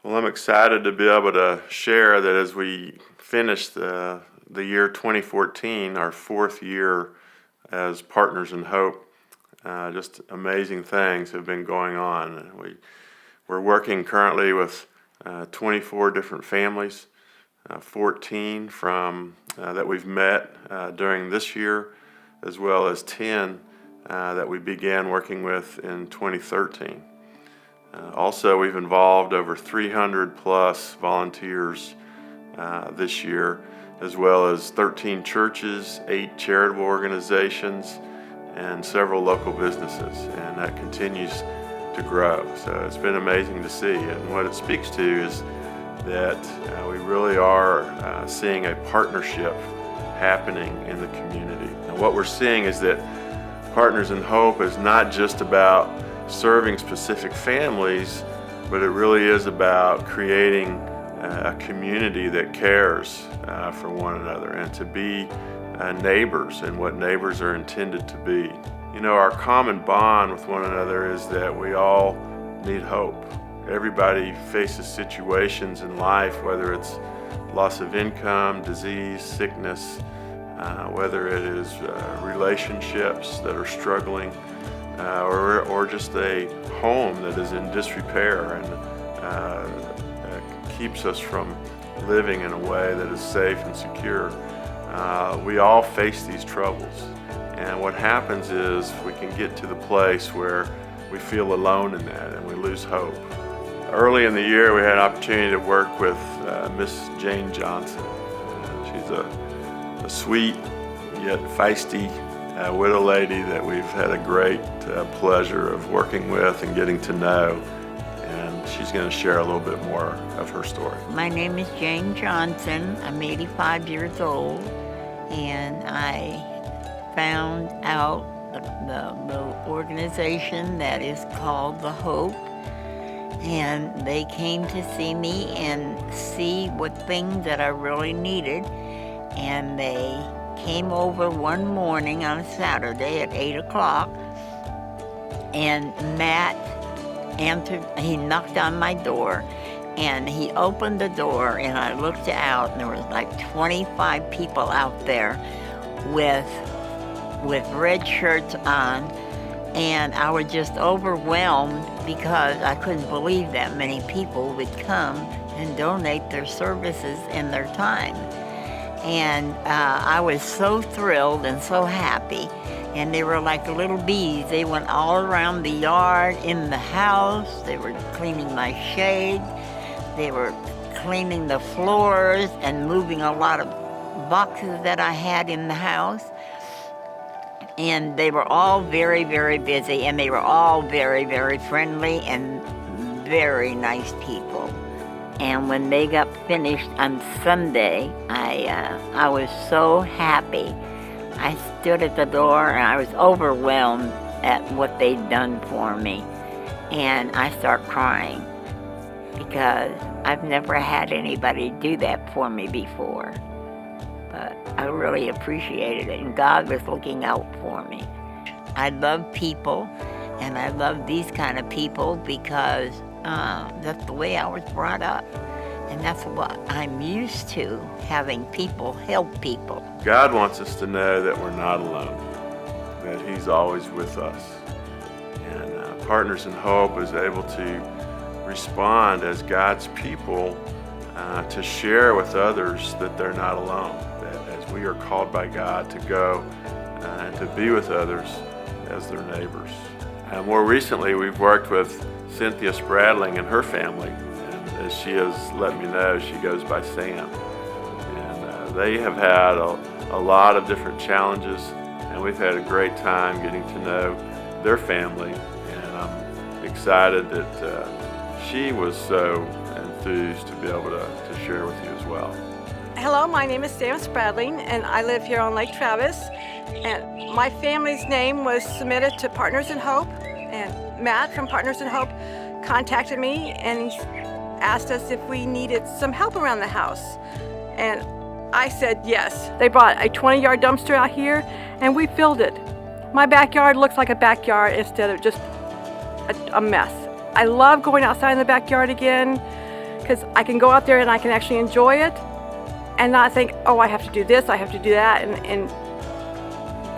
Well, I'm excited to be able to share that as we finish the year 2014, our fourth year as Partners in Hope, just amazing things have been going on. We're working currently with 24 different families, 14 from that we've met during this year, as well as 10 that we began working with in 2013. Also, we've involved over 300 plus volunteers this year, as well as 13 churches, 8 charitable organizations, and several local businesses, and that continues to grow. So it's been amazing to see, and what it speaks to is that we really are seeing a partnership happening in the community. And what we're seeing is that Partners in Hope is not just about serving specific families, but it really is about creating a community that cares for one another and to be neighbors and what neighbors are intended to be. You know, our common bond with one another is that we all need hope. Everybody faces situations in life, whether it's loss of income, disease, sickness, whether it is relationships that are struggling, or just a home that is in disrepair and keeps us from living in a way that is safe and secure. We all face these troubles, and what happens is we can get to the place where we feel alone in that and we lose hope. Early in the year, we had an opportunity to work with Miss Jane Johnson. She's a sweet yet feisty widow lady that we've had a great pleasure of working with and getting to know, and she's going to share a little bit more of her story. My name is Jane Johnson. I'm 85 years old, and I found out the organization that is called The Hope, and they came to see me and see what things that I really needed, and they came over one morning on a Saturday at 8 o'clock, and Matt answered. He knocked on my door, and he opened the door, and I looked out, and there was like 25 people out there with red shirts on, and I was just overwhelmed because I couldn't believe that many people would come and donate their services and their time. And I was so thrilled and so happy. And they were like little bees. They went all around the yard, in the house. They were cleaning my shade. They were cleaning the floors and moving a lot of boxes that I had in the house. And they were all very, very busy. And they were all very, very friendly and very nice people. And when they got finished on Sunday, I was so happy. I stood at the door and I was overwhelmed at what they'd done for me. And I started crying because I've never had anybody do that for me before. But I really appreciated it, and God was looking out for me. I love people, and I love these kind of people because that's the way I was brought up, and that's what I'm used to, having people help people. God wants us to know that we're not alone, that He's always with us. And Partners in Hope is able to respond as God's people to share with others that they're not alone, that as we are called by God to go and to be with others as their neighbors. More recently, we've worked with Cynthia Spradling and her family, and as she has let me know, she goes by Sam. And they have had a lot of different challenges, and we've had a great time getting to know their family, and I'm excited that she was so enthused to be able to share with you as well. Hello, my name is Sam Spradling, and I live here on Lake Travis. And my family's name was submitted to Partners in Hope, and Matt from Partners in Hope contacted me and he asked us if we needed some help around the house. And I said yes. They brought a 20-yard dumpster out here and we filled it. My backyard looks like a backyard instead of just a mess. I love going outside in the backyard again, because I can go out there and I can actually enjoy it and not think, oh, I have to do this, I have to do that. And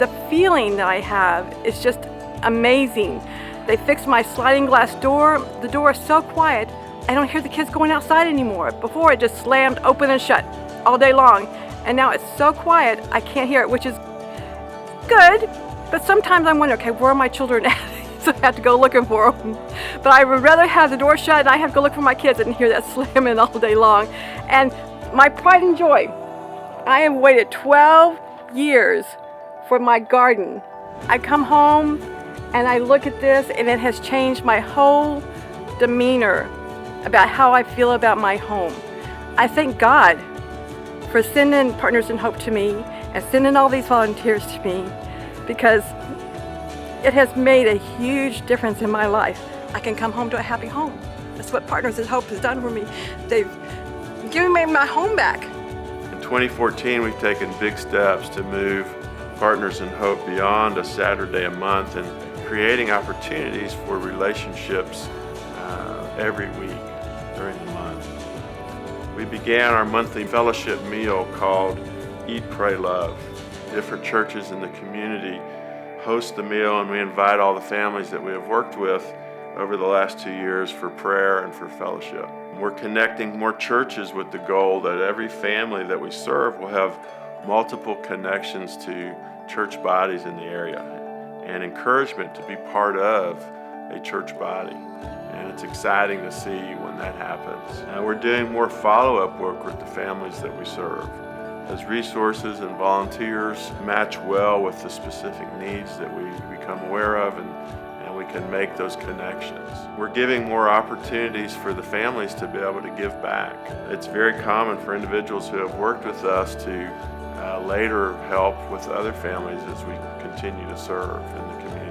the feeling that I have is just amazing. They fixed my sliding glass door. The door is so quiet, I don't hear the kids going outside anymore. Before, it just slammed open and shut all day long. And now it's so quiet, I can't hear it, which is good. But sometimes I'm wondering, okay, where are my children at? So I have to go looking for them. But I would rather have the door shut and I have to go look for my kids than hear that slamming all day long. And my pride and joy, I have waited 12 years for my garden. I come home and I look at this and it has changed my whole demeanor about how I feel about my home. I thank God for sending Partners in Hope to me and sending all these volunteers to me, because it has made a huge difference in my life. I can come home to a happy home. That's what Partners in Hope has done for me. They've given me my home back. In 2014, we've taken big steps to move Partners in Hope beyond a Saturday a month and creating opportunities for relationships every week during the month. We began our monthly fellowship meal called Eat, Pray, Love. Different churches in the community host the meal, and we invite all the families that we have worked with over the last 2 years for prayer and for fellowship. We're connecting more churches with the goal that every family that we serve will have multiple connections to church bodies in the area and encouragement to be part of a church body. And it's exciting to see when that happens. We're doing more follow-up work with the families that we serve, as resources and volunteers match well with the specific needs that we become aware of, and we can make those connections. We're giving more opportunities for the families to be able to give back. It's very common for individuals who have worked with us to later help with other families as we continue to serve in the community.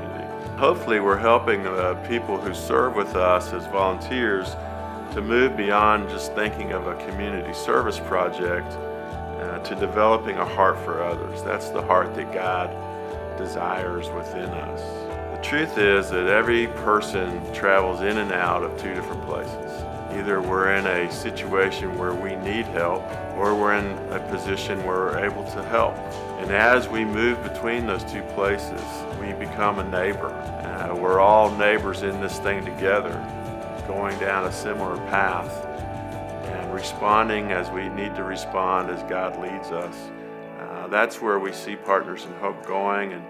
Hopefully we're helping people who serve with us as volunteers to move beyond just thinking of a community service project to developing a heart for others. That's the heart that God desires within us. The truth is that every person travels in and out of two different places. Either we're in a situation where we need help, or we're in a position where we're able to help. And as we move between those two places, we become a neighbor. We're all neighbors in this thing together, going down a similar path and responding as we need to respond as God leads us. That's where we see Partners in Hope going,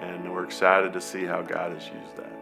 and we're excited to see how God has used that.